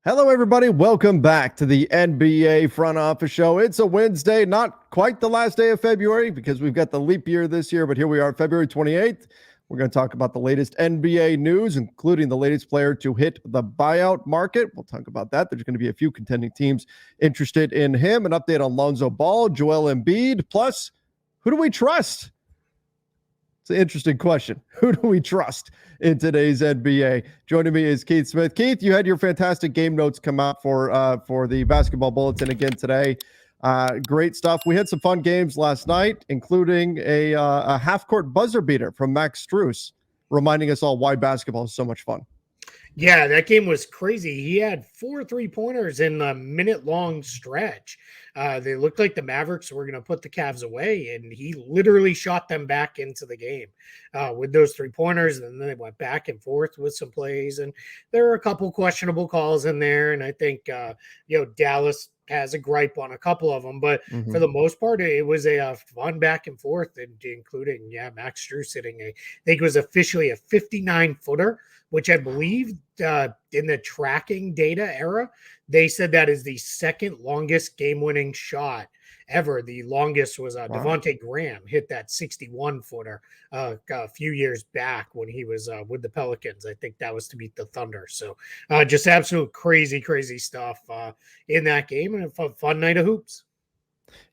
Hello, everybody. Welcome back to the NBA Front Office Show. It's a Wednesday, not quite the last day of February because we've got the leap year this year, but here we are, February 28th. We're going to talk about the latest NBA news, including the latest player to hit the buyout market. We'll talk about that. There's going to be a few contending teams interested in him. An update on Lonzo Ball, Joel Embiid, plus who do we trust? It's an interesting question. Who do we trust in today's NBA? Joining me is Keith Smith. Keith, you had your fantastic game notes come out for the basketball bulletin again today. Great stuff. We had some fun games last night, including a half-court buzzer beater from Max Strus, reminding us all why basketball is so much fun. Yeah, that game was crazy. He had 4 3-pointers in a minute-long stretch. They looked like the Mavericks were going to put the Cavs away, and he literally shot them back into the game with those 3-pointers. And then they went back and forth with some plays, and there were a couple questionable calls in there. And I think Dallas has a gripe on a couple of them, but for the most part, it was a fun back and forth, and including Max Strus hitting I think it was officially a 59-footer. Which I believe in the tracking data era, they said that is the second longest game-winning shot ever. The longest was Devontae Graham hit that 61-footer a few years back when he was with the Pelicans. I think that was to beat the Thunder. So just absolute crazy stuff in that game, and a fun night of hoops.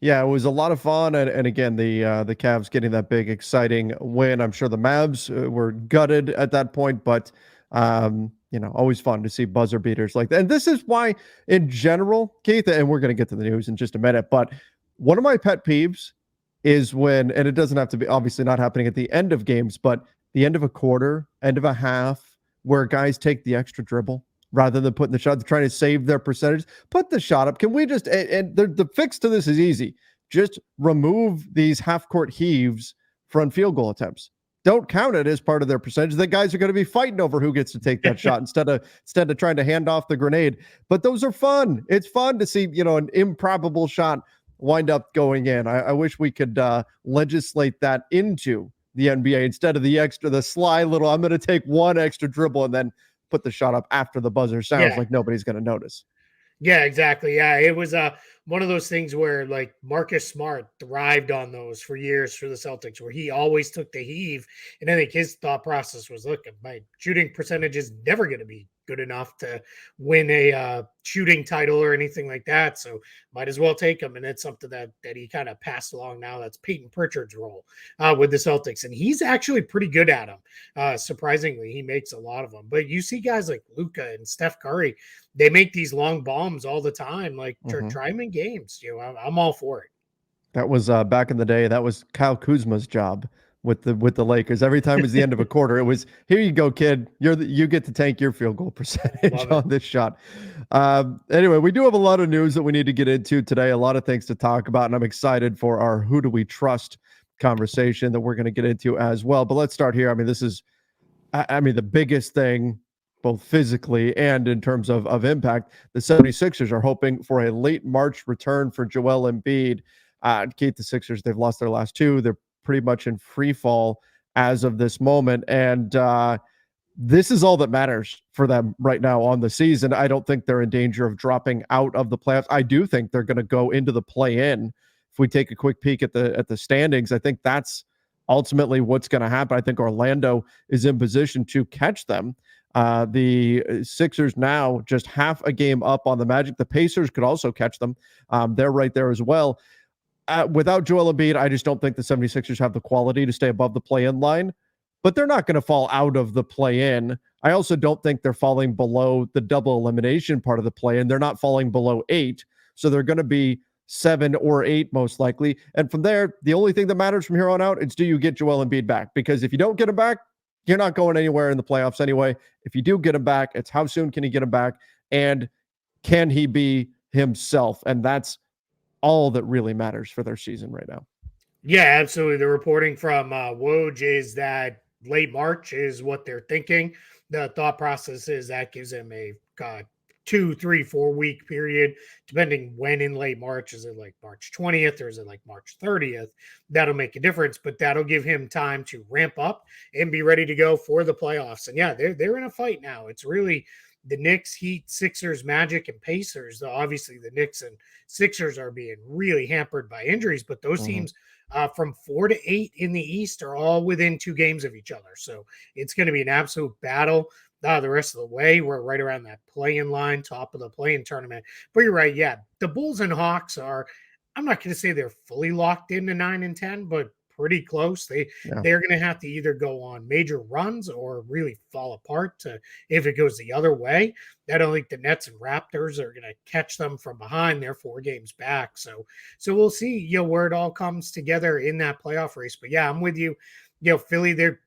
Yeah, it was a lot of fun, and again, the Cavs getting that big, exciting win. I'm sure the Mavs were gutted at that point, but always fun to see buzzer beaters like that. And this is why, in general, Keith, and we're going to get to the news in just a minute, but one of my pet peeves is when, and it doesn't have to be obviously not happening at the end of games, but the end of a quarter, end of a half, where guys take the extra dribble rather than putting the shot. They're trying to save their percentage. Put the shot up. Can we just, and the fix to this is easy. Just remove these half-court heaves from field goal attempts. Don't count it as part of their percentage. The guys are going to be fighting over who gets to take that shot instead of trying to hand off the grenade. But those are fun. It's fun to see, an improbable shot wind up going in. I wish we could legislate that into the NBA instead of the sly little, I'm going to take one extra dribble and then put the shot up after the buzzer sounds like nobody's going to notice. Yeah, exactly. Yeah, it was one of those things where like Marcus Smart thrived on those for years for the Celtics, where he always took the heave. And I think his thought process was, look, my shooting percentage is never going to be good enough to win a shooting title or anything like that. So might as well take him. And it's something that he kind of passed along now. That's Peyton Pritchard's role with the Celtics. And he's actually pretty good at them. Surprisingly, he makes a lot of them. But you see guys like Luka and Steph Curry, they make these long bombs all the time. Like try them in games. I'm all for it. That was back in the day. That was Kyle Kuzma's job with the Lakers. Every time it was the end of a quarter, it was, here you go, kid. You get to tank your field goal percentage on this shot. Anyway, we do have a lot of news that we need to get into today. A lot of things to talk about, and I'm excited for our Who Do We Trust conversation that we're going to get into as well. But let's start here. I mean, this is, the biggest thing, both physically and in terms of impact. The 76ers are hoping for a late March return for Joel Embiid. Keith, the Sixers, they've lost their last two. They're pretty much in free fall as of this moment. And this is all that matters for them right now on the season. I don't think they're in danger of dropping out of the playoffs. I do think they're going to go into the play-in. If we take a quick peek at the standings, I think that's ultimately what's going to happen. I think Orlando is in position to catch them. The Sixers now just half a game up on the Magic. The Pacers could also catch them. They're right there as well. Without Joel Embiid, I just don't think the 76ers have the quality to stay above the play-in line, but they're not going to fall out of the play-in. I also don't think they're falling below the double elimination part of the play-in. They're not falling below 8, so they're going to be 7 or 8 most likely. And from there, the only thing that matters from here on out is, do you get Joel Embiid back? Because if you don't get him back, you're not going anywhere in the playoffs anyway. If you do get him back, it's how soon can he get him back, and can he be himself? And that's all that really matters for their season right now. Yeah, absolutely. The reporting from Woj is that late March is what they're thinking. The thought process is that gives them a 2, 3, 4 week period, depending when in late March. Is it like March 20th or is it like March 30th? That'll make a difference, but that'll give him time to ramp up and be ready to go for the playoffs. And yeah, they're in a fight now. It's really the Knicks, Heat, Sixers, Magic, and Pacers. Obviously, the Knicks and Sixers are being really hampered by injuries, but those teams from 4 to 8 in the East are all within 2 games of each other. So it's going to be an absolute battle. The rest of the way, we're right around that play-in line, top of the play-in tournament. But you're right, yeah. The Bulls and Hawks are, I'm not going to say they're fully locked into 9 and 10, but pretty close. They're going to have to either go on major runs or really fall apart if it goes the other way. I don't think the Nets and Raptors are going to catch them from behind. They're 4 games back. So we'll see, where it all comes together in that playoff race. But yeah, I'm with you. Philly, they're,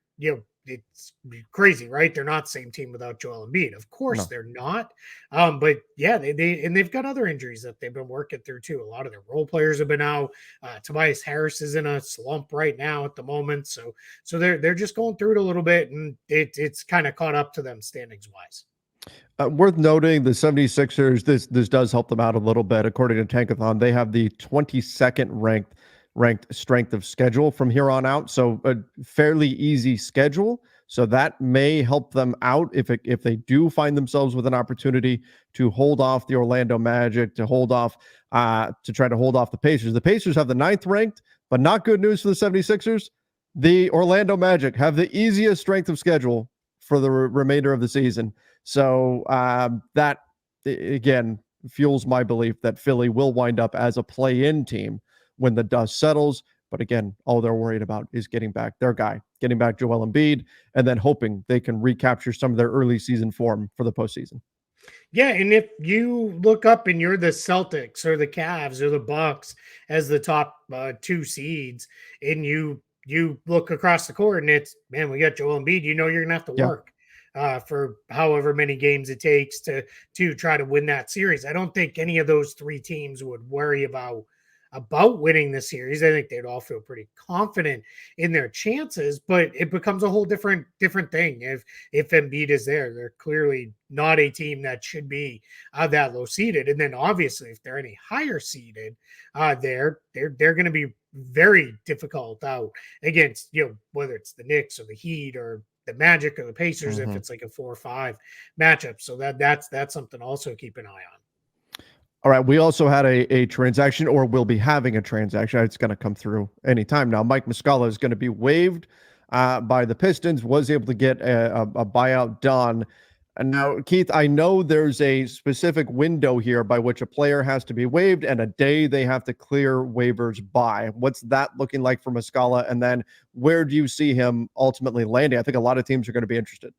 it's crazy, right? They're not the same team without Joel Embiid. Of course they're not. But yeah, they've got other injuries that they've been working through too. A lot of their role players have been out. Tobias Harris is in a slump right now at the moment. So they're just going through it a little bit, and it's kind of caught up to them standings wise. Worth noting, the 76ers, this does help them out a little bit. According to Tankathon, they have the 22nd ranked strength of schedule from here on out. So a fairly easy schedule. So that may help them out if they do find themselves with an opportunity to hold off the Orlando Magic, to try to hold off the Pacers. The Pacers have the 9th ranked, but not good news for the 76ers. The Orlando Magic have the easiest strength of schedule for the remainder of the season. So that, again, fuels my belief that Philly will wind up as a play-in team when the dust settles. But again, all they're worried about is getting back their guy, getting back Joel Embiid, and then hoping they can recapture some of their early season form for the postseason. Yeah, and if you look up and you're the Celtics or the Cavs or the Bucks as the top 2 seeds, and you look across the court and it's, man, we got Joel Embiid, you're going to have to work for however many games it takes to try to win that series. I don't think any of those 3 teams would worry about winning the series. I think they'd all feel pretty confident in their chances, but it becomes a whole different thing if Embiid is there. They're clearly not a team that should be that low seeded. And then obviously if they're any higher seeded, they're going to be very difficult out against, whether it's the Knicks or the Heat or the Magic or the Pacers, if it's like a 4 or 5 matchup. So that's something also keep an eye on. All right. We also had a transaction, or will be having a transaction. It's going to come through anytime now. Mike Muscala is going to be waived by the Pistons, was able to get a buyout done. And now, Keith, I know there's a specific window here by which a player has to be waived and a day they have to clear waivers by. What's that looking like for Muscala? And then where do you see him ultimately landing? I think a lot of teams are going to be interested.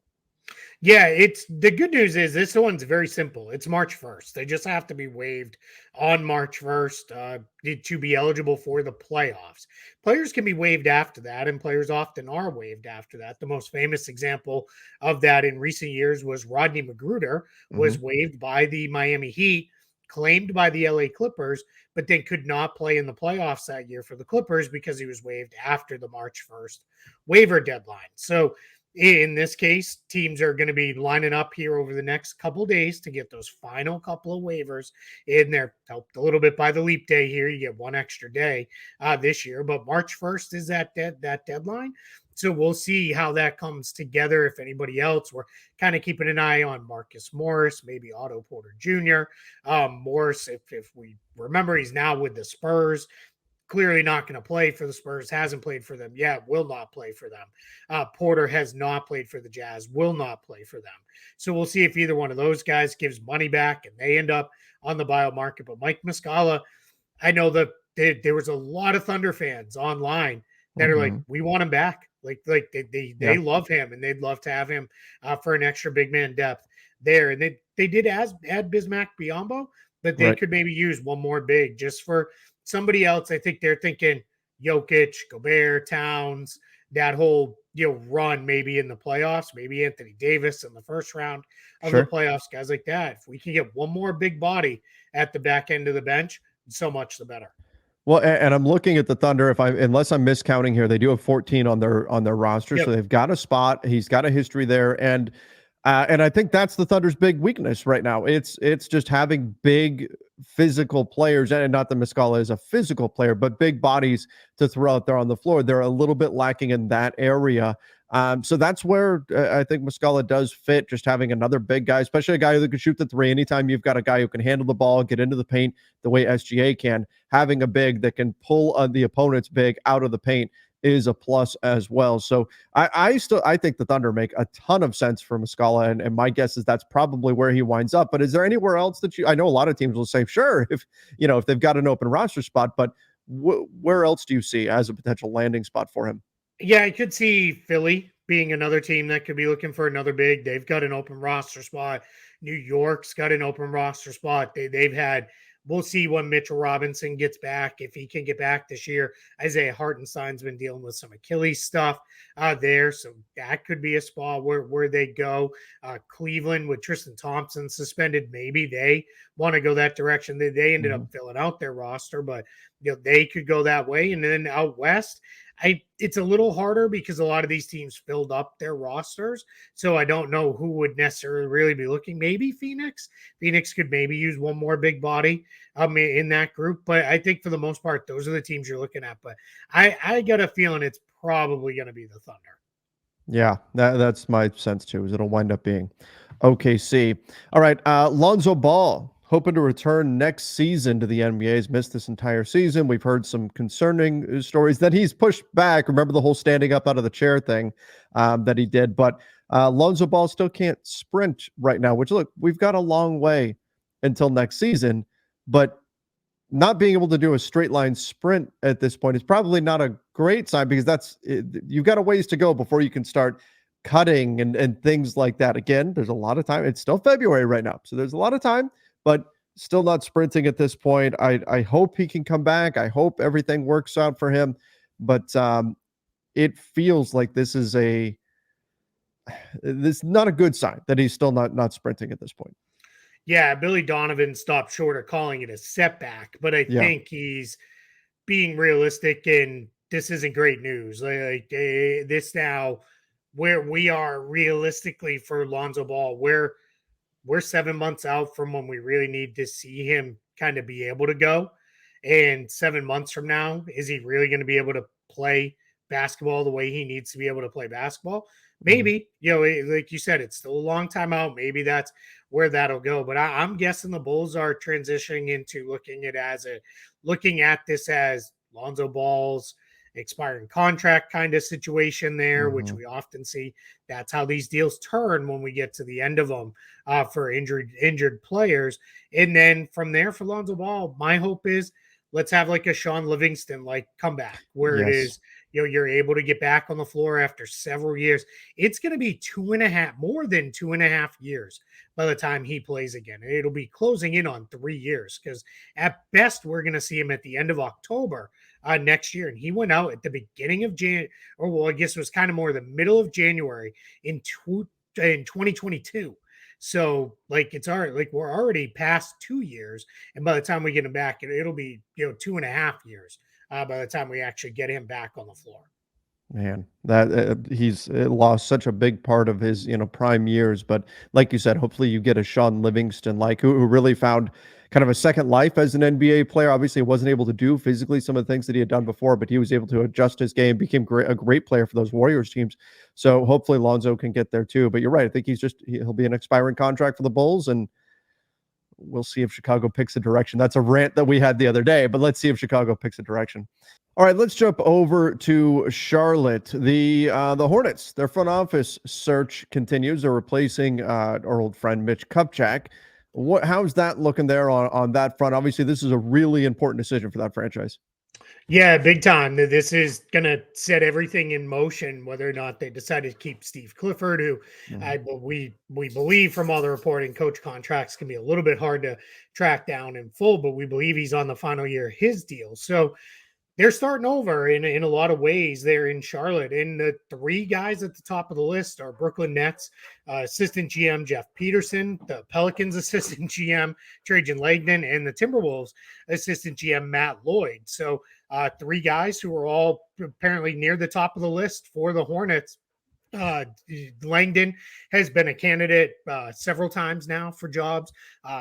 Yeah, it's the good news is this one's very simple. It's March 1st. They just have to be waived on March 1st to be eligible for the playoffs. Players can be waived after that, and players often are waived after that. The most famous example of that in recent years was Rodney Magruder was waived by the Miami Heat, claimed by the LA Clippers, but then could not play in the playoffs that year for the Clippers because he was waived after the March 1st waiver deadline. So in this case, teams are going to be lining up here over the next couple of days to get those final couple of waivers in there. Helped a little bit by the leap day here. You get one extra day this year, but March 1st is that deadline. So we'll see how that comes together. If anybody else, we're kind of keeping an eye on Marcus Morris, maybe Otto Porter Jr. Morris, if we remember, he's now with the Spurs. Clearly not going to play for the Spurs, hasn't played for them yet, will not play for them. Porter has not played for the Jazz, will not play for them. So we'll see if either one of those guys gives money back and they end up on the buyout market. But Mike Muscala, I know that there was a lot of Thunder fans online that are like, we want him back. Like they love him and they'd love to have him for an extra big man depth there. And they did add Bismack Biyombo, but they could maybe use one more big just for somebody else. I think they're thinking Jokic, Gobert, Towns, that whole run maybe in the playoffs, maybe Anthony Davis in the first round of the playoffs, guys like that. If we can get one more big body at the back end of the bench, so much the better. Well, and I'm looking at the Thunder. Unless I'm miscounting here, they do have 14 on their roster, so they've got a spot. He's got a history there, and I think that's the Thunder's big weakness right now. It's just having big physical players, and not that Muscala is a physical player, but big bodies to throw out there on the floor. They're a little bit lacking in that area. So that's where I think Muscala does fit, just having another big guy, especially a guy who can shoot the three. Anytime you've got a guy who can handle the ball, get into the paint the way SGA can, having a big that can pull the opponent's big out of the paint is a plus as well. So I think the Thunder make a ton of sense for Muscala, and my guess is that's probably where he winds up. But is there anywhere else that I know a lot of teams will say, sure, if they've got an open roster spot, but where else do you see as a potential landing spot for him? Yeah, I could see Philly being another team that could be looking for another big. They've got an open roster spot. New York's got an open roster spot. They've had. We'll see when Mitchell Robinson gets back, if he can get back this year. Isaiah Hartenstein's been dealing with some Achilles stuff there, so that could be a spot where they go. Cleveland with Tristan Thompson suspended, maybe they want to go that direction. They ended up filling out their roster, but they could go that way. And then out west, it's a little harder because a lot of these teams filled up their rosters. So I don't know who would necessarily really be looking. Maybe Phoenix. Phoenix could maybe use one more big body in that group. But I think for the most part, those are the teams you're looking at. But I got a feeling it's probably going to be the Thunder. Yeah, that's my sense too, is it'll wind up being OKC. All right, Lonzo Ball hoping to return next season to the NBA. He's missed this entire season. We've heard some concerning stories that he's pushed back. Remember the whole standing up out of the chair thing that he did. But Lonzo Ball still can't sprint right now, which, look, we've got a long way until next season. But not being able to do a straight line sprint at this point is probably not a great sign, because you've got a ways to go before you can start cutting and things like that. Again, there's a lot of time. It's still February right now, so there's a lot of time, but still not sprinting at this point. I hope he can come back. I hope everything works out for him, but it feels like this is not a good sign that he's still not sprinting at this point. Yeah, Billy Donovan stopped short of calling it a setback, but I think he's being realistic, and this isn't great news. This now, where we are realistically for Lonzo Ball, we're 7 months out from when we really need to see him kind of be able to go. And 7 months from now, is he really going to be able to play basketball the way he needs to be able to play basketball? Maybe, like you said, it's still a long time out. Maybe that's where that'll go. But I'm guessing the Bulls are transitioning into looking at this as Lonzo Ball's expiring contract kind of situation there, which we often see. That's how these deals turn when we get to the end of them for injured players. And then from there for Lonzo Ball, my hope is let's have like a Sean Livingston like comeback where it is, you're able to get back on the floor after several years. It's going to be more than 2.5 years by the time he plays again. It'll be closing in on 3 years, because at best we're going to see him at the end of October next year. And he went out at the beginning of January, or well, I guess it was kind of more the middle of January in 2022. So we're already past 2 years, and by the time we get him back, it'll be 2.5 years by the time we actually get him back on the floor. Man, that he's lost such a big part of his prime years. But like you said, hopefully you get a Sean Livingston who really found kind of a second life as an NBA player. Obviously, wasn't able to do physically some of the things that he had done before, but he was able to adjust his game, became a great player for those Warriors teams. So hopefully Lonzo can get there too. But you're right. I think he'll be an expiring contract for the Bulls, and we'll see if Chicago picks a direction. That's a rant that we had the other day, but let's see if Chicago picks a direction. All right, let's jump over to Charlotte. The Hornets, their front office search continues. They're replacing our old friend Mitch Kupchak. How's that looking there on that front? Obviously, this is a really important decision for that franchise. Yeah, big time. This is going to set everything in motion, whether or not they decide to keep Steve Clifford, who we believe from all the reporting, coach contracts can be a little bit hard to track down in full, but we believe he's on the final year of his deal. So they're starting over in a lot of ways there in Charlotte. And the three guys at the top of the list are Brooklyn Nets assistant GM Jeff Peterson, the Pelicans assistant GM Trajan Langdon, and the Timberwolves assistant GM Matt Lloyd. So three guys who are all apparently near the top of the list for the Hornets. Langdon has been a candidate several times now for jobs.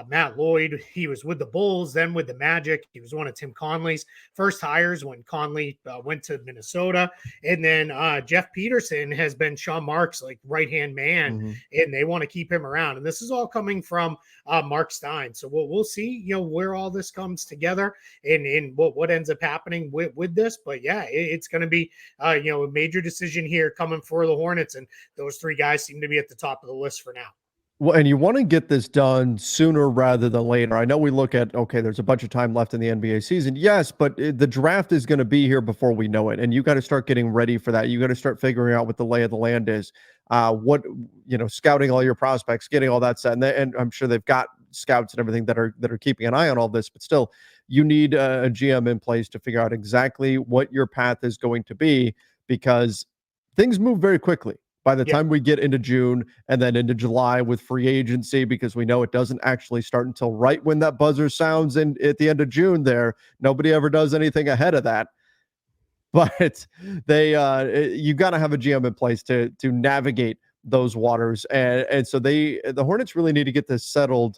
Matt Lloyd, he was with the Bulls, then with the Magic. He was one of Tim Conley's first hires when Conley went to Minnesota. And then Jeff Peterson has been Sean Marks' like right-hand man, and they want to keep him around. And this is all coming from Mark Stein. So we'll see, where all this comes together and what ends up happening with this. But yeah, it's going to be, a major decision here coming for the Hornets. And those three guys seem to be at the top of the list for now. Well, and you want to get this done sooner rather than later. I know we look at, okay, there's a bunch of time left in the NBA season. Yes, but the draft is going to be here before we know it. And you got to start getting ready for that. You got to start figuring out what the lay of the land is, scouting all your prospects, getting all that set. And I'm sure they've got scouts and everything that are keeping an eye on all this, but still you need a GM in place to figure out exactly what your path is going to be, because things move very quickly. By the time we get into June and then into July with free agency, because we know it doesn't actually start until right when that buzzer sounds in at the end of June there. Nobody ever does anything ahead of that. But you got to have a GM in place to navigate those waters. And so the Hornets really need to get this settled.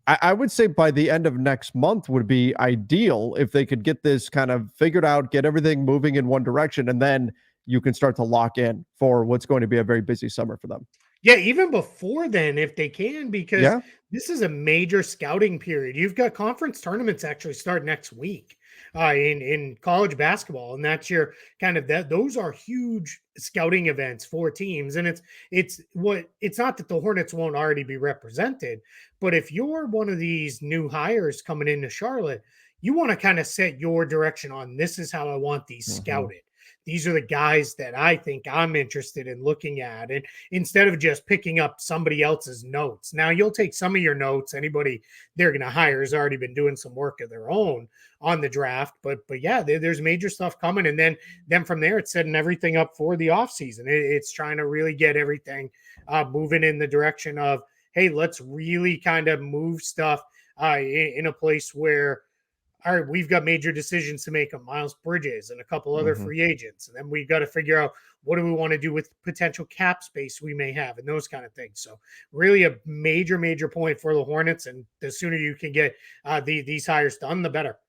I would say by the end of next month would be ideal if they could get this kind of figured out, get everything moving in one direction, and then you can start to lock in for what's going to be a very busy summer for them. Yeah, even before then, if they can, because this is a major scouting period. You've got conference tournaments actually start next week in college basketball, and that's your kind of that. Those are huge scouting events for teams, and it's not that the Hornets won't already be represented, but if you're one of these new hires coming into Charlotte, you want to kind of set your direction on this is how I want these scouted. These are the guys that I think I'm interested in looking at. And instead of just picking up somebody else's notes, now you'll take some of your notes. Anybody they're going to hire has already been doing some work of their own on the draft. But yeah, there's major stuff coming. And then from there, it's setting everything up for the offseason. It's trying to really get everything moving in the direction of, hey, let's really kind of move stuff in a place where, all right, we've got major decisions to make on Miles Bridges and a couple other free agents. And then we've got to figure out what do we want to do with potential cap space we may have and those kind of things. So really a major, major point for the Hornets. And the sooner you can get these hires done, the better.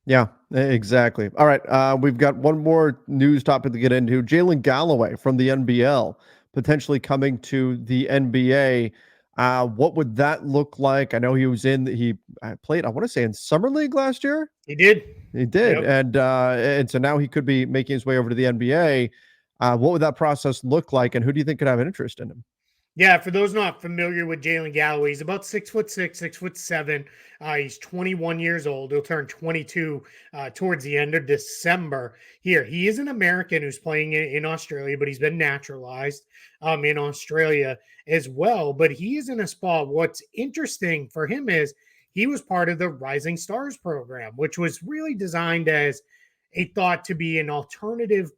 Yeah, exactly. All right. We've got one more news topic to get into. Jalen Galloway from the NBL potentially coming to the NBA. What would that look like? I know he played, I want to say in Summer League last year. He did. Yep. And so now he could be making his way over to the NBA. What would that process look like? And who do you think could have an interest in him? Yeah, for those not familiar with Jalen Galloway, he's about 6'6", 6'7". He's 21 years old. He'll turn 22 towards the end of December. Here, he is an American who's playing in Australia, but he's been naturalized in Australia as well. But he is in a spot. What's interesting for him is he was part of the Rising Stars program, which was really designed as a thought to be an alternative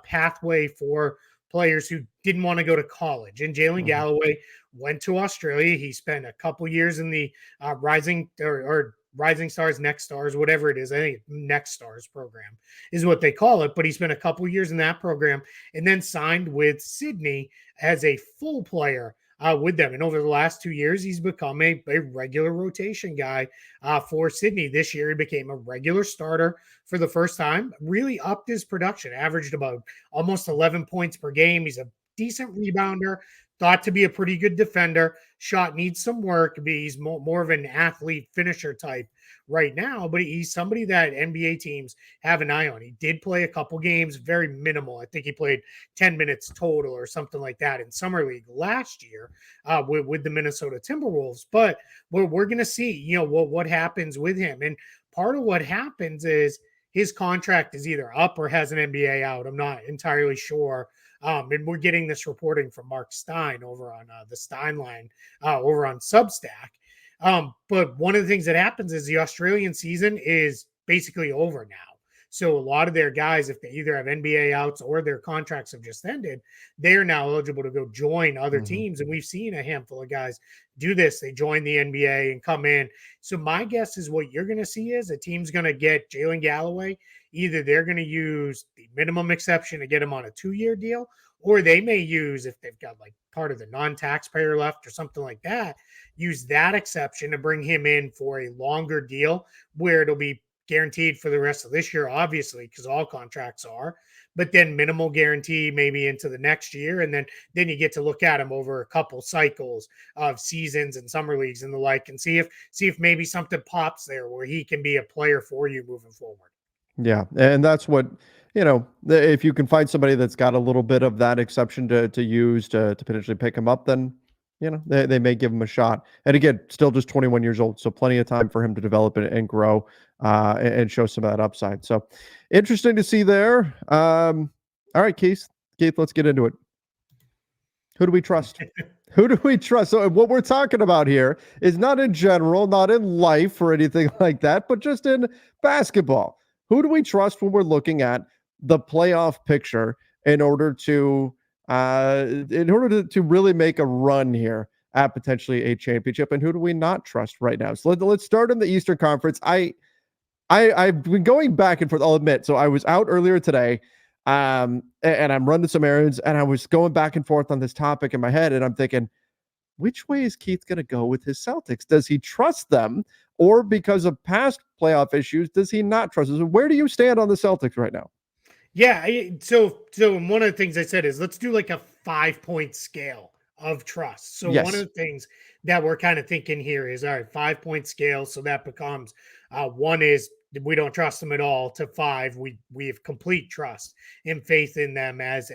pathway for players who didn't want to go to college. And Jalen Galloway went to Australia. He spent a couple years in the Rising Stars, Next Stars, whatever it is. I think Next Stars program is what they call it. But he spent a couple years in that program and then signed with Sydney as a full player with them. And over the last 2 years, he's become a regular rotation guy for Sydney. This year, he became a regular starter for the first time, really upped his production, averaged about almost 11 points per game. He's a decent rebounder, thought to be a pretty good defender. Shot needs some work. He's more of an athlete finisher type right now, but he's somebody that NBA teams have an eye on. He did play a couple games, very minimal. I think he played 10 minutes total or something like that in Summer League last year with the Minnesota Timberwolves. But we're going to see, what happens with him. And part of what happens is his contract is either up or has an NBA out. I'm not entirely sure. And we're getting this reporting from Mark Stein over on the Stein line over on Substack. But one of the things that happens is the Australian season is basically over now. So a lot of their guys, if they either have NBA outs or their contracts have just ended, they're now eligible to go join other teams. And we've seen a handful of guys do this. They join the NBA and come in. So my guess is what you're going to see is a team's going to get Jalen Galloway. Either they're going to use the minimum exception to get him on a 2-year deal, or they may use, if they've got like part of the non-taxpayer left or something like that, use that exception to bring him in for a longer deal where it'll be guaranteed for the rest of this year, obviously, because all contracts are, but then minimal guarantee maybe into the next year. And then you get to look at him over a couple cycles of seasons and summer leagues and the like, and see if maybe something pops there where he can be a player for you moving forward. Yeah, and that's what, if you can find somebody that's got a little bit of that exception to use to potentially pick him up, then they may give him a shot. And again, still just 21 years old, so plenty of time for him to develop and grow and show some of that upside. So interesting to see there. All right, Keith, let's get into it. Who do we trust? Who do we trust? So what we're talking about here is not in general, not in life or anything like that, but just in basketball. Who do we trust when we're looking at the playoff picture in order to really make a run here at potentially a championship? And who do we not trust right now? So let's start in the Eastern Conference. I've been going back and forth, I'll admit. So I was out earlier today, and I'm running some errands, and I was going back and forth on this topic in my head, and I'm thinking, which way is Keith going to go with his Celtics? Does he trust them, or because of past playoff issues, does he not trust them? Where do you stand on the Celtics right now? Yeah. So one of the things I said is let's do like a 5-point scale of trust. So one of the things that we're kind of thinking here is, all right, 5-point scale. So that becomes one is we don't trust them at all, to 5 we have complete trust and faith in them as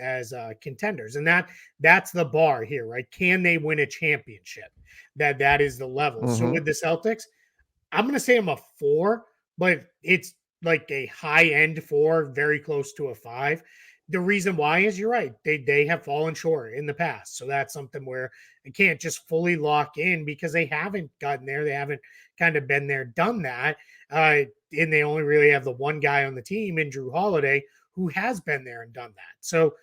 contenders, and that's the bar here, right? Can they win a championship? That is the level. So with the Celtics, I'm going to say I'm a 4, but it's like a high end 4, very close to a 5. The reason why is you're right. They have fallen short in the past. So that's something where I can't just fully lock in because they haven't gotten there. They haven't kind of been there, done that. And they only really have the one guy on the team in Drew Holiday who has been there and done that. So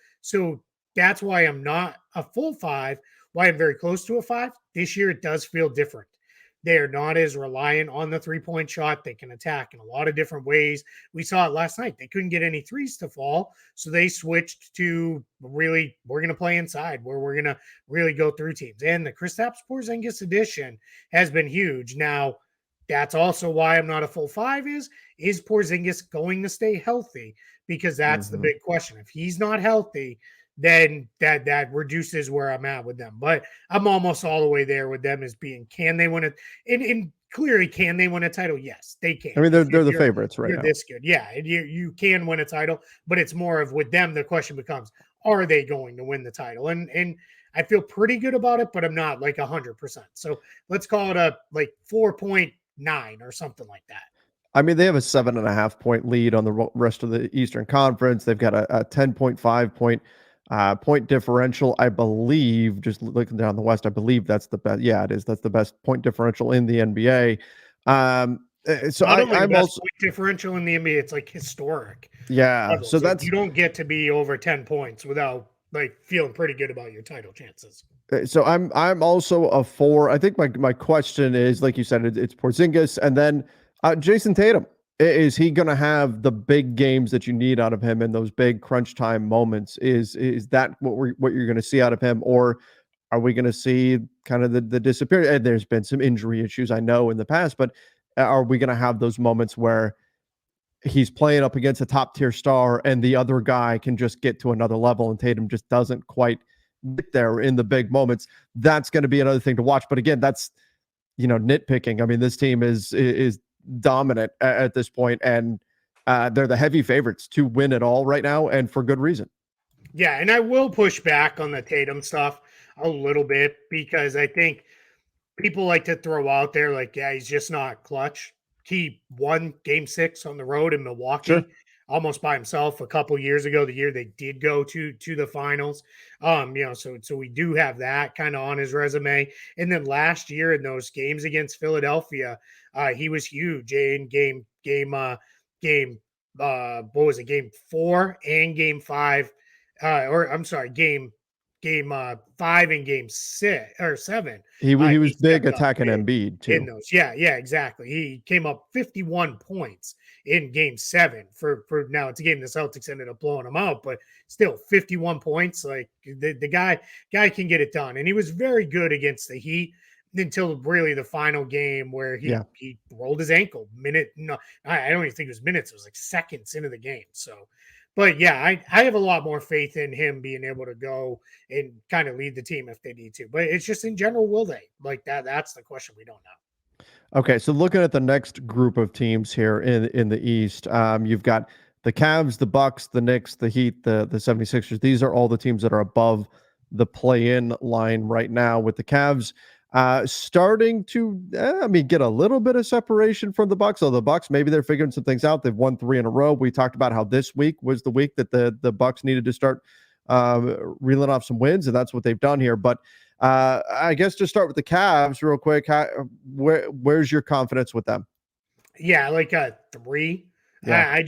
that's why I'm not a full 5, why I'm very close to a 5. This year it does feel different. They are not as reliant on the 3-point shot. They can attack in a lot of different ways. We saw it last night. They couldn't get any threes to fall. So they switched to really, we're going to play inside, where we're going to really go through teams. And the Kristaps Porzingis addition has been huge. Now, that's also why I'm not a full 5 is Porzingis going to stay healthy? Because that's the big question. If he's not healthy, then that reduces where I'm at with them. But I'm almost all the way there with them as being, can they win it? And clearly, can they win a title? Yes, they can. I mean, they're the favorites right now. You're this good. Yeah, you can win a title, but it's more of with them, the question becomes, are they going to win the title? And I feel pretty good about it, but I'm not like 100%. So let's call it a like 4.9 or something like that. I mean, they have a 7.5 point lead on the rest of the Eastern Conference. They've got a 10.5 point differential, I believe. Just looking down the West, I believe that's the best. Yeah, it is. That's the best point differential in the NBA. So I'm also point differential in the NBA. It's like historic. Yeah. Levels. So that's, you don't get to be over 10 points without like feeling pretty good about your title chances. So I'm also a 4. I think my question is, like you said, it's Porzingis, and then Jason Tatum. Is he going to have the big games that you need out of him in those big crunch time moments? Is that what you're going to see out of him, or are we going to see kind of the disappearance? And there's been some injury issues, I know, in the past, but are we going to have those moments where he's playing up against a top tier star and the other guy can just get to another level and Tatum just doesn't quite get there in the big moments? That's going to be another thing to watch. But again, that's nitpicking. I mean, this team is dominant at this point, and they're the heavy favorites to win it all right now, and for good reason. Yeah, and I will push back on the Tatum stuff a little bit because I think people like to throw out there like, yeah, he's just not clutch. He won Game 6 on the road in Milwaukee almost by himself a couple years ago, the year they did go to the finals. So we do have that kind of on his resume. And then last year in those games against Philadelphia, he was huge in game what was it, game 4 and game 5, or I'm sorry, game 5 and game 6 or 7. He was He big stepped up attacking big Embiid in too. those. Yeah, exactly. He came up 51 points in game 7 for now. It's a game the Celtics ended up blowing him out, but still 51 points. Like the guy can get it done. And he was very good against the Heat until really the final game where Yeah. he rolled his ankle no, I don't even think it was minutes, it was like seconds into the game. So but yeah, I have a lot more faith in him being able to go and kind of lead the team if they need to. But it's just in general, will they? Like that's the question we don't know. Okay, so looking at the next group of teams here in the East, you've got the Cavs, the Bucks, the Knicks, the Heat, the 76ers. These are all the teams that are above the play-in line right now, with the Cavs starting to get a little bit of separation from the Bucks. So the Bucks, maybe they're figuring some things out. They've won 3 in a row. We talked about how this week was the week that the Bucks needed to start reeling off some wins, and that's what they've done here. But I guess to start with the Cavs real quick, where's your confidence with them? Yeah, like a 3. Yeah.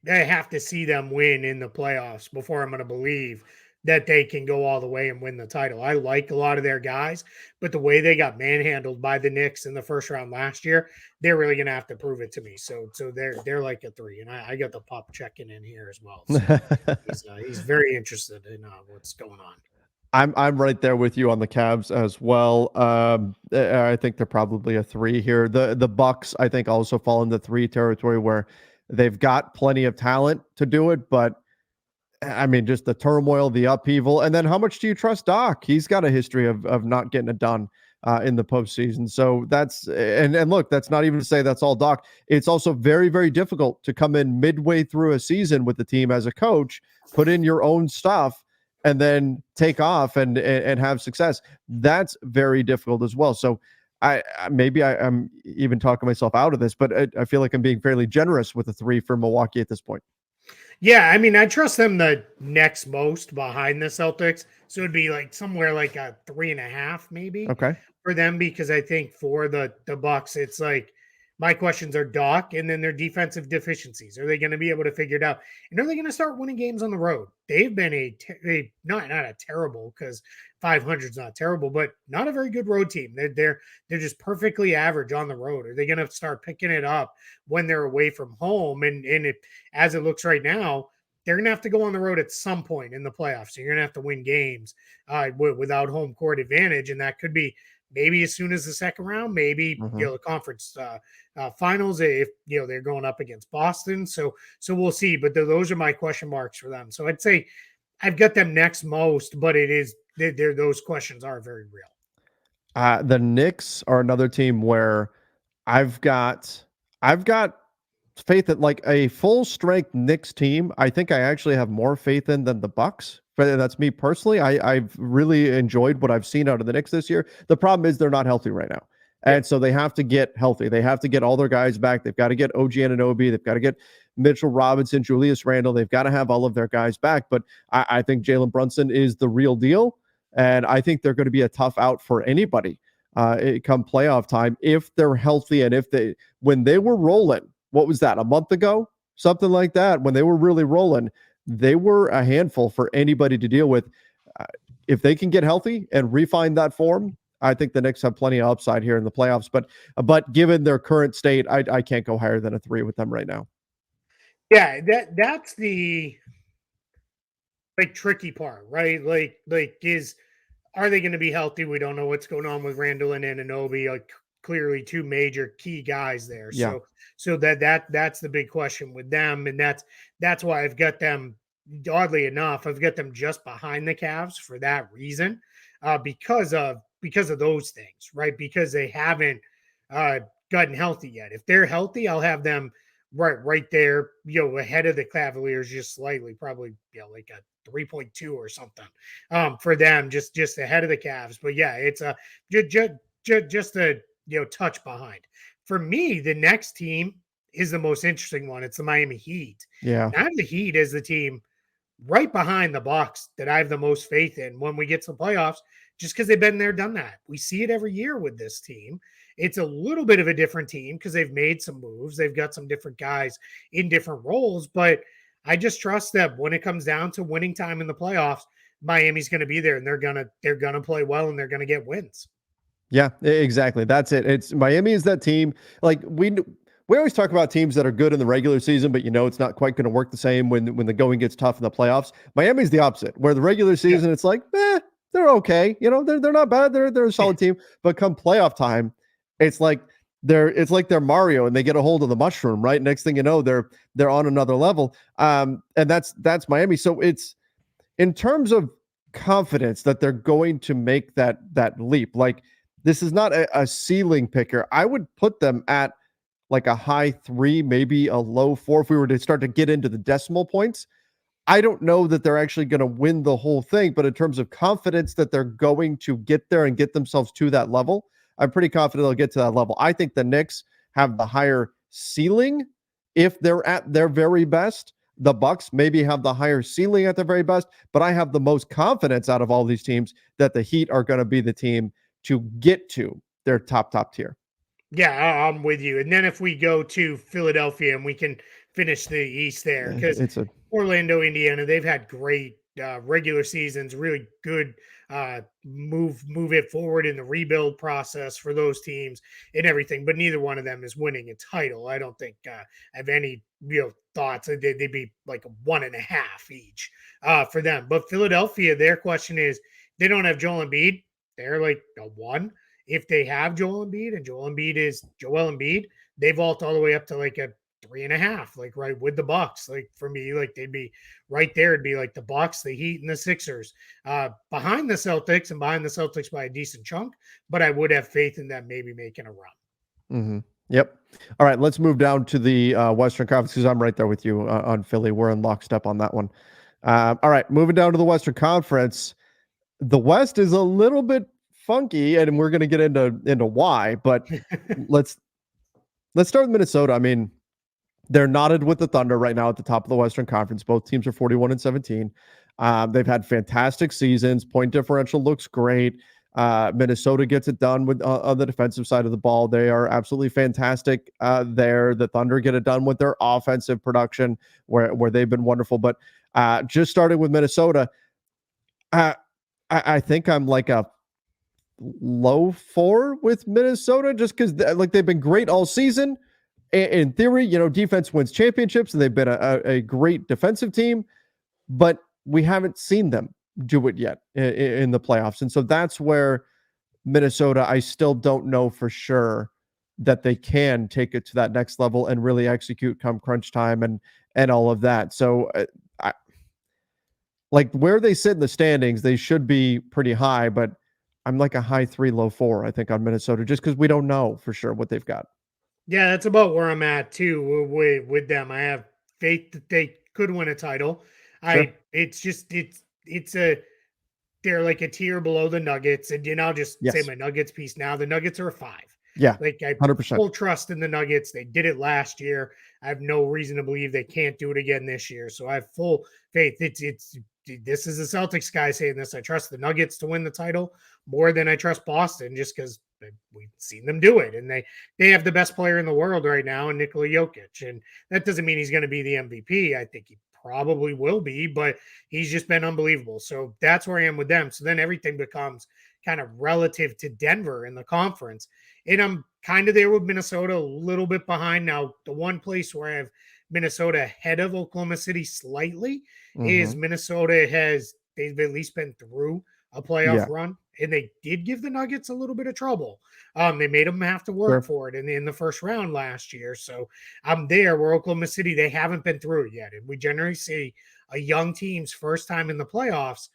I have to see them win in the playoffs before I'm going to believe that they can go all the way and win the title. I like a lot of their guys, but the way they got manhandled by the Knicks in the first round last year, they're really going to have to prove it to me. So they're like a 3, and I got the pop checking in here as well. So he's very interested in what's going on. I'm right there with you on the Cavs as well. I think they're probably a 3 here. The Bucks, I think, also fall in the 3 territory, where they've got plenty of talent to do it, but just the turmoil, the upheaval, and then how much do you trust Doc? He's got a history of not getting it done in the postseason. So that's and look, that's not even to say that's all Doc. It's also very, very difficult to come in midway through a season with the team as a coach, put in your own stuff, and then take off and have success. That's very difficult as well. So I'm even talking myself out of this, but I feel like I'm being fairly generous with a 3 for Milwaukee at this point. Yeah, I mean, I trust them the next most behind the Celtics. So it'd be like somewhere like a 3.5, maybe Okay. for them, because I think for the Bucks, it's like my questions are Doc and then their defensive deficiencies. Are they going to be able to figure it out? And are they going to start winning games on the road? They've been not a terrible, because 500 is not terrible, but not a very good road team. They're just perfectly average on the road. Are they going to start picking it up when they're away from home? And as it looks right now, they're going to have to go on the road at some point in the playoffs. So you're going to have to win games without home court advantage, and that could be maybe as soon as the second round, maybe the conference finals if they're going up against Boston. So we'll see. But those are my question marks for them. So I'd say I've got them next most, but those questions are very real. The Knicks are another team where I've got faith that, like, a full strength Knicks team, I think I actually have more faith in than the Bucks. But that's me personally. I've really enjoyed what I've seen out of the Knicks this year. The problem is they're not healthy right now. Yeah. And so they have to get healthy. They have to get all their guys back. They've got to get OG Anunoby. They've got to get Mitchell Robinson, Julius Randle. They've got to have all of their guys back. But I think Jalen Brunson is the real deal. And I think they're going to be a tough out for anybody come playoff time if they're healthy. And when they were rolling, what was that, a month ago? Something like that. When they were really rolling, they were a handful for anybody to deal with. If they can get healthy and refine that form, I think the Knicks have plenty of upside here in the playoffs. But given their current state, I can't go higher than a 3 with them right now. Yeah, that's the tricky part, right? Are they going to be healthy? We don't know what's going on with Randall and Anunoby. Clearly 2 major key guys there. Yeah. So that's the big question with them, and that's why I've got them. Oddly enough, I've got them just behind the Cavs for that reason, because of those things, right? Because they haven't gotten healthy yet. If they're healthy, I'll have them right there, ahead of the Cavaliers, just slightly, probably like a 3.2 or something for them, just ahead of the Cavs. But yeah, it's just a touch behind. For me, the next team is the most interesting one. It's the Miami Heat. Yeah. And I have the Heat as the team right behind the Bucks that I have the most faith in when we get to the playoffs, just because they've been there, done that. We see it every year with this team. it's a little bit of a different team because they've made some moves. They've got some different guys in different roles, but I just trust that when it comes down to winning time in the playoffs, Miami's going to be there and they're going to play well and they're going to get wins. Yeah, exactly. That's it. It's Miami is that team. Like we always talk about teams that are good in the regular season, but it's not quite going to work the same when the going gets tough in the playoffs. Miami's the opposite, where the regular season it's like, they're okay. They're not bad. They're a solid team. But come playoff time, it's like they're Mario and they get a hold of the mushroom, right? Next thing you know, they're on another level. And that's Miami. So it's in terms of confidence that they're going to make that leap. Like this is not a ceiling picker. I would put them at like a high 3, maybe a low 4 if we were to start to get into the decimal points. I don't know that they're actually going to win the whole thing, but in terms of confidence that they're going to get there and get themselves to that level, I'm pretty confident they'll get to that level. I think the Knicks have the higher ceiling if they're at their very best. The Bucks maybe have the higher ceiling at their very best, but I have the most confidence out of all these teams that the Heat are going to be the team to get to their top tier. Yeah, I'm with you. And then if we go to Philadelphia and we can finish the East there, because Orlando, Indiana, they've had great regular seasons, really good move it forward in the rebuild process for those teams and everything. But neither one of them is winning a title. I don't think I have any thoughts that they'd be like a 1.5 each for them. But Philadelphia, their question is they don't have Joel Embiid. They're like a 1. If they have Joel Embiid and Joel Embiid is Joel Embiid, they vault all the way up to like a 3.5, like right with the Bucks. Like for me, like they'd be right there. It'd be like the Bucks, the Heat, and the Sixers behind the Celtics and behind the Celtics by a decent chunk. But I would have faith in them maybe making a run. Mm-hmm. Yep. All right, let's move down to the Western Conference because I'm right there with you on Philly. We're in lockstep on that one. All right, moving down to the Western Conference. The West is a little bit funky, and we're going to get into why. But let's start with Minnesota. I mean, they're knotted with the Thunder right now at the top of the Western Conference. Both teams are 41-17. They've had fantastic seasons. Point differential looks great. Minnesota gets it done with on the defensive side of the ball. They are absolutely fantastic there. The Thunder get it done with their offensive production, where they've been wonderful. But just starting with Minnesota, I think I'm like a low 4 with Minnesota, just because like they've been great all season. In theory, defense wins championships, and they've been a great defensive team, but we haven't seen them do it yet in the playoffs. And so that's where Minnesota, I still don't know for sure that they can take it to that next level and really execute come crunch time and all of that. So like where they sit in the standings, they should be pretty high, but I'm like a high 3, low 4, I think, on Minnesota, just because we don't know for sure what they've got. Yeah, that's about where I'm at too with them. I have faith that they could win a title. Sure. They're like a tier below the Nuggets, and I'll just say my Nuggets piece now. The Nuggets are a 5. Yeah, like I 100%. Full trust in the Nuggets. They did it last year. I have no reason to believe they can't do it again this year. So I have full faith. This is the Celtics guy saying this. I trust the Nuggets to win the title more than I trust Boston, just because we've seen them do it, and they have the best player in the world right now, in Nikola Jokic, and that doesn't mean he's going to be the MVP. I think he probably will be, but he's just been unbelievable. So that's where I am with them. So then everything becomes kind of relative to Denver in the conference, and I'm kind of there with Minnesota, a little bit behind. Now, the one place where I have Minnesota ahead of Oklahoma City slightly is Minnesota they've at least been through a playoff run, and they did give the Nuggets a little bit of trouble. They made them have to work for it in the first round last year. So I'm there where Oklahoma City, they haven't been through it yet. And we generally see a young team's first time in the playoffs,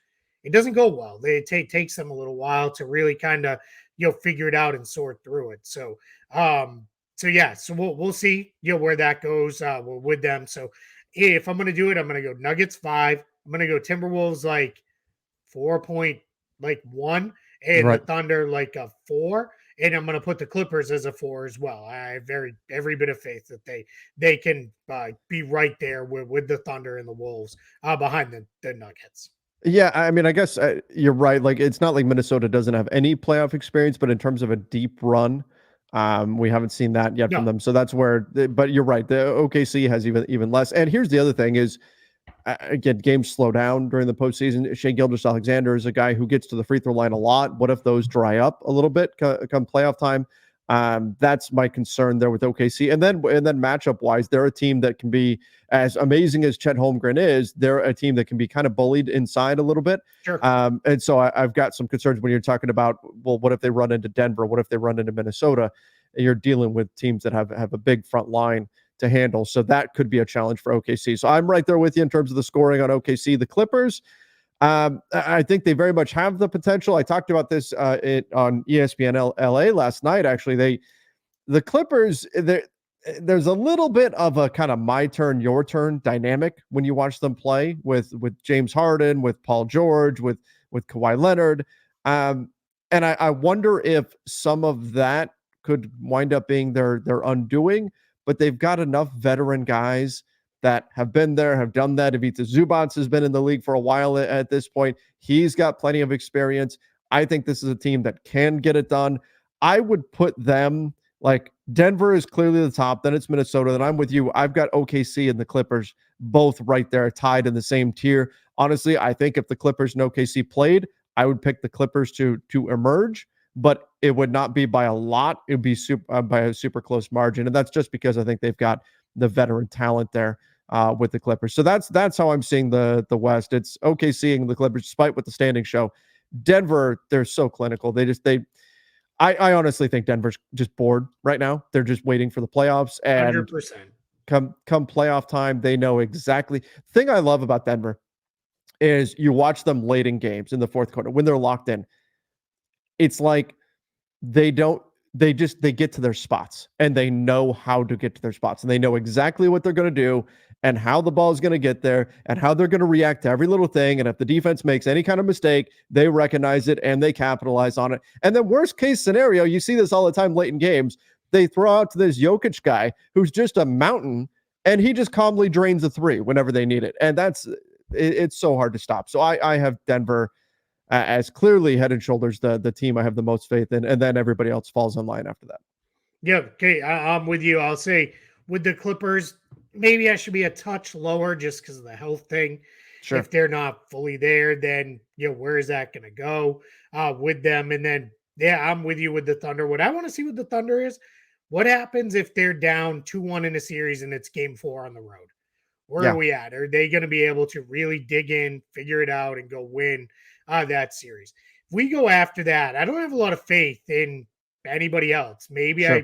it doesn't go well. It takes them a little while to really kind of, figure it out and sort through it. So, so we'll see, where that goes with them. So if I'm going to do it, I'm going to go Nuggets 5. I'm going to go Timberwolves like 4.1, and the Thunder like a 4. And I'm going to put the Clippers as a 4 as well. I have every bit of faith that they can be right there with the Thunder and the Wolves behind the Nuggets. Yeah, I mean, I guess you're right. Like, it's not like Minnesota doesn't have any playoff experience, but in terms of a deep run, We haven't seen that yet from No, them. So that's where, but you're right. The OKC has even less. And here's the other thing is, again, games slow down during the postseason. Shea Gilgeous-Alexander is a guy who gets to the free throw line a lot. What if those dry up a little bit come playoff time? That's my concern there with OKC. And then matchup wise, they're a team that can be, as amazing as Chet Holmgren is, they're a team that can be kind of bullied inside a little bit. sure. And so I've got some concerns when you're talking about, well, what if they run into Denver? What if they run into Minnesota? And you're dealing with teams that have a big front line to handle. So that could be a challenge for OKC. So I'm right there with you in terms of the scoring on OKC. The Clippers, I think they very much have the potential. I talked about this on ESPN LA last night. Actually, the Clippers, there's a little bit of a kind of my turn, your turn dynamic when you watch them play with James Harden, with Paul George, with Kawhi Leonard. And I wonder if some of that could wind up being their undoing, but they've got enough veteran guys that have been there, have done that. Ivica Zubac has been in the league for a while at this point. He's got plenty of experience. I think this is a team that can get it done. I would put them, like, Denver is clearly the top, then it's Minnesota, then I'm with you. I've got OKC and the Clippers both right there, tied in the same tier. Honestly, I think if the Clippers and OKC played, I would pick the Clippers to emerge, but it would not be by a lot. It would be by a super close margin, and that's just because I think they've got the veteran talent there with the Clippers. So that's how I'm seeing the West. It's OKC and the Clippers, despite what the standings show. Denver, they're so clinical. I honestly think Denver's just bored right now. They're just waiting for the playoffs, and 100%. come playoff time, they know exactly. The thing I love about Denver is you watch them late in games in the fourth quarter when they're locked in. It's like they get to their spots, and they know how to get to their spots, and they know exactly what they're going to do and how the ball is going to get there and how they're going to react to every little thing. And if the defense makes any kind of mistake, they recognize it and they capitalize on it. And then worst case scenario, you see this all the time late in games, they throw out to this Jokic guy who's just a mountain, and he just calmly drains a three whenever they need it. And it's so hard to stop. So I have Denver as clearly head and shoulders the team I have the most faith in, and then everybody else falls in line after that. Yeah, okay, I'm with you. I'll say with the Clippers, maybe I should be a touch lower just because of the health thing. Sure. If they're not fully there, then where is that going to go with them? And then I'm with you with the Thunder. What I want to see with the Thunder is what happens if they're down 2-1 in a series and it's game 4 on the road. Where are we at? Are they going to be able to really dig in, figure it out, and go win that series? If we go after that, I don't have a lot of faith in anybody else. Maybe sure.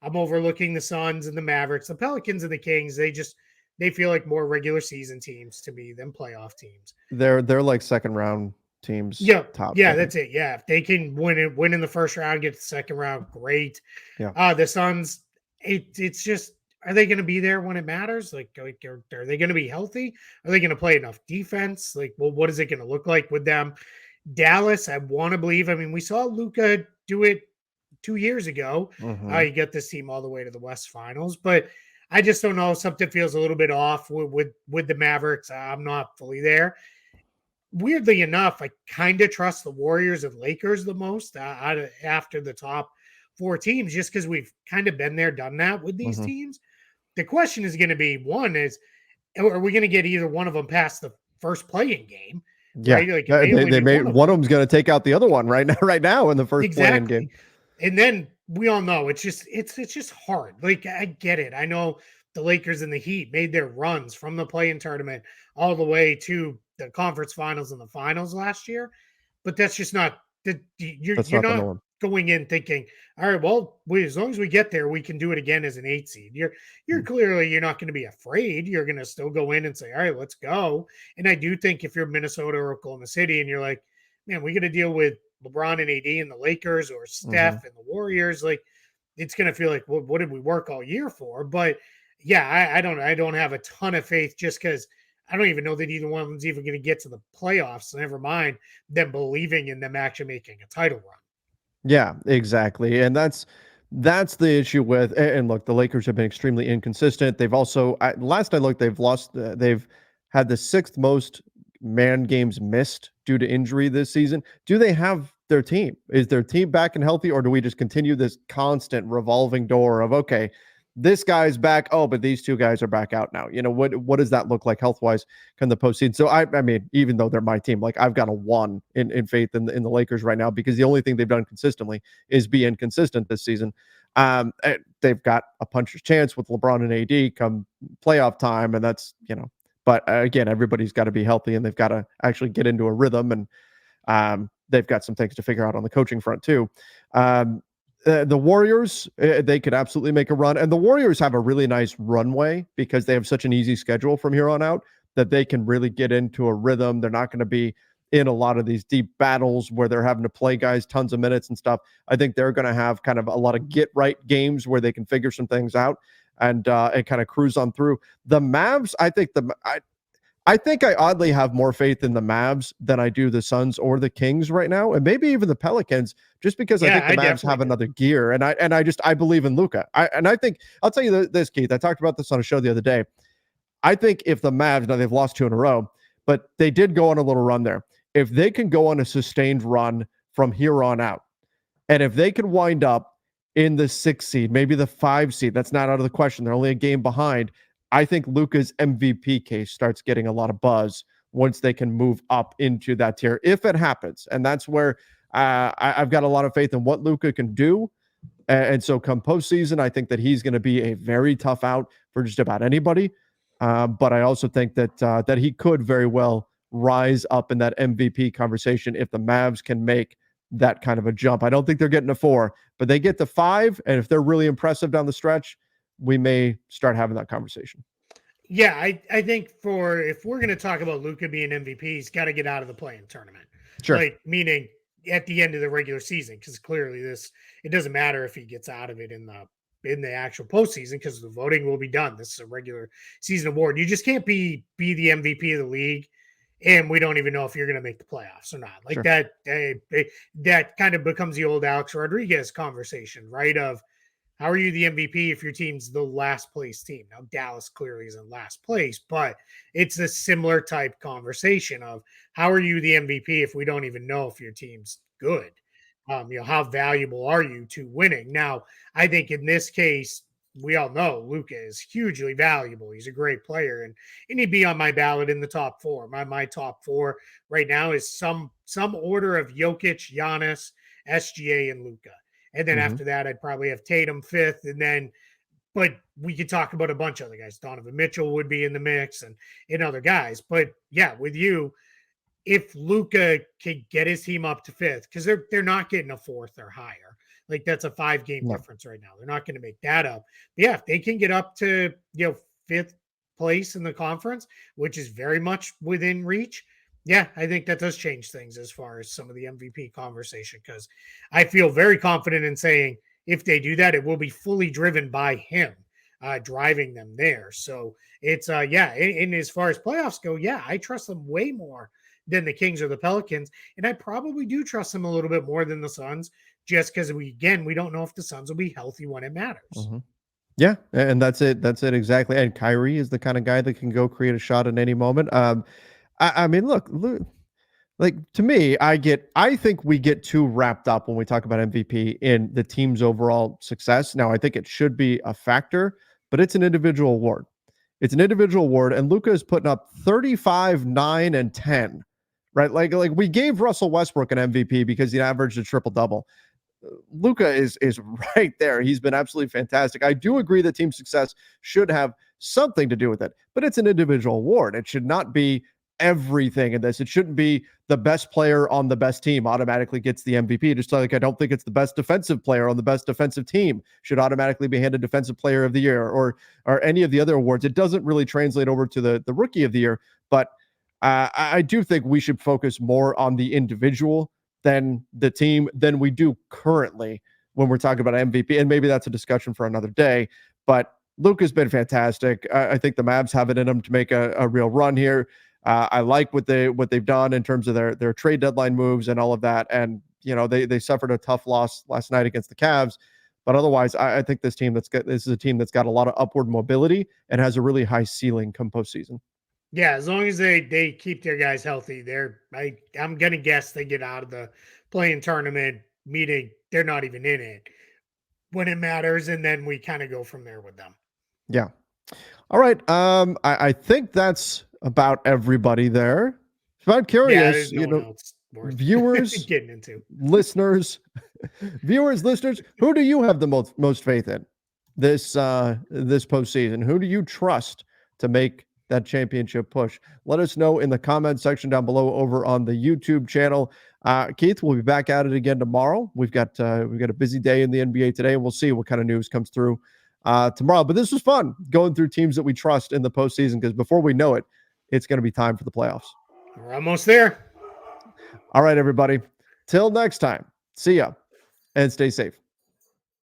I'm overlooking the Suns and the Mavericks, the Pelicans and the Kings. They feel like more regular season teams to me than playoff teams. They're like second round teams. Yeah, top. that's it. Yeah, if they can win in the first round, get to the second round, great. Yeah. The Suns, it's just, are they going to be there when it matters? Like are they going to be healthy? Are they going to play enough defense? Like, well, what is it going to look like with them? Dallas, I want to believe. I mean, we saw Luka do it 2 years ago. You get this team all the way to the West Finals, but I just don't know. Something feels a little bit off with the Mavericks. I'm not fully there. Weirdly enough, I kind of trust the Warriors and Lakers the most after the top 4 teams, just because we've kind of been there, done that with these teams. The question is going to be, one is, are we going to get either one of them past the first playing game? Yeah, right? Like they may one of them's going to take out the other one right now in the first playing game. And then we all know it's just hard. Like, I get it. I know the Lakers and the Heat made their runs from the play-in tournament all the way to the conference finals and the finals last year, but that's just not that. You're not going in thinking, all right, well, as long as we get there, we can do it again as an 8 seed. You're clearly, you're not going to be afraid. You're going to still go in and say, all right, let's go. And I do think if you're Minnesota or Oklahoma City and you're like, man, we got to deal with LeBron and AD and the Lakers or Steph and the Warriors, like, it's going to feel like, well, what did we work all year for? But yeah, I don't have a ton of faith, just because I don't even know that either one of them's even going to get to the playoffs. So never mind them believing in them actually making a title run. Yeah, exactly. And that's the issue with, and look, the Lakers have been extremely inconsistent. They've also, last I looked, they've had the 6th most man games missed due to injury this season. Do they have their team? Is their team back and healthy, or do we just continue this constant revolving door of, okay, this guy's back, oh, but these two guys are back out now? What does that look like health wise come the postseason? So I mean, even though they're my team, like I've got a 1 in faith in the Lakers right now, because the only thing they've done consistently is be inconsistent this season. They've got a puncher's chance with LeBron and AD come playoff time, and that's, but again, everybody's got to be healthy, and they've got to actually get into a rhythm, and they've got some things to figure out on the coaching front too. The Warriors, they could absolutely make a run, and the Warriors have a really nice runway because they have such an easy schedule from here on out that they can really get into a rhythm. They're not going to be in a lot of these deep battles where they're having to play guys tons of minutes and stuff. I think they're going to have kind of a lot of get right games where they can figure some things out and kind of cruise on through. The Mavs, I think I oddly have more faith in the Mavs than I do the Suns or the Kings right now, and maybe even the Pelicans, just because I think the Mavs have another gear, and I believe in Luka. I think I'll tell you this, Keith. I talked about this on a show the other day. I think if the Mavs, now they've lost 2 in a row, but they did go on a little run there. If they can go on a sustained run from here on out, and if they can wind up in the 6th seed, maybe the 5 seed, that's not out of the question. They're only a game behind. I think Luka's MVP case starts getting a lot of buzz once they can move up into that tier, if it happens. And that's where I've got a lot of faith in what Luka can do. And so come postseason, I think that he's going to be a very tough out for just about anybody. But I also think that he could very well rise up in that MVP conversation if the Mavs can make that kind of a jump. I don't think they're getting to 4, but they get to 5. And if they're really impressive down the stretch, we may start having that conversation. Yeah, I think if we're going to talk about Luka being MVP, he's got to get out of the play-in tournament. Sure. Like, meaning at the end of the regular season, because clearly it doesn't matter if he gets out of it in the actual postseason, because the voting will be done. This is a regular season award. You just can't be the MVP of the league, and we don't even know if you're going to make the playoffs or not. Like, sure. That kind of becomes the old Alex Rodriguez conversation, right? Of, how are you the MVP if your team's the last place team? Now, Dallas clearly is in last place, but it's a similar type conversation of, how are you the MVP if we don't even know if your team's good? How valuable are you to winning? Now, I think in this case, we all know Luka is hugely valuable. He's a great player, and he'd be on my ballot in the top 4. My top 4 right now is some order of Jokic, Giannis, SGA, and Luka. And then after that, I'd probably have Tatum 5th. And then, but we could talk about a bunch of other guys. Donovan Mitchell would be in the mix and other guys. But yeah, with you, if Luka could get his team up to 5th, because they're not getting a 4th or higher. Like, that's a 5-game difference right now. They're not going to make that up. But yeah, if they can get up to 5th place in the conference, which is very much within reach, yeah, I think that does change things as far as some of the MVP conversation, because I feel very confident in saying if they do that, it will be fully driven by him driving them there. So it's, and as far as playoffs go, yeah, I trust them way more than the Kings or the Pelicans. And I probably do trust them a little bit more than the Suns, just because we don't know if the Suns will be healthy when it matters. Mm-hmm. Yeah, and that's it. That's it exactly. And Kyrie is the kind of guy that can go create a shot at any moment. I mean, look, like, to me, I think we get too wrapped up when we talk about MVP in the team's overall success. Now, I think it should be a factor, but it's an individual award. It's an individual award, and Luka is putting up 35, 9, and 10, right? Like we gave Russell Westbrook an MVP because he averaged a triple-double. Luka is right there. He's been absolutely fantastic. I do agree that team success should have something to do with it, but it's an individual award. It should not be everything in this. It shouldn't be the best player on the best team automatically gets the MVP. Just like I don't think it's the best defensive player on the best defensive team should automatically be handed defensive player of the year or any of the other awards. It doesn't really translate over to the rookie of the year, but I do think we should focus more on the individual than the team than we do currently when we're talking about MVP. And maybe that's a discussion for another day, but Luka's been fantastic. I think the Mavs have it in them to make a real run here. I like what they've done in terms of their trade deadline moves and all of that. And they suffered a tough loss last night against the Cavs, but otherwise, I think this is a team that's got a lot of upward mobility and has a really high ceiling come postseason. Yeah, as long as they keep their guys healthy, I'm gonna guess they get out of the playing tournament, meeting, they're not even in it when it matters, and then we kind of go from there with them. Yeah. All right. I think that's about everybody there. If I'm curious, viewers, getting into listeners, who do you have the most faith in this postseason? Who do you trust to make that championship push? Let us know in the comment section down below over on the YouTube channel. Keith, we'll be back at it again tomorrow. We've got a busy day in the NBA today, and we'll see what kind of news comes through tomorrow. But this was fun going through teams that we trust in the postseason, because before we know it, it's going to be time for the playoffs. We're almost there. All right, everybody. Till next time. See ya and stay safe.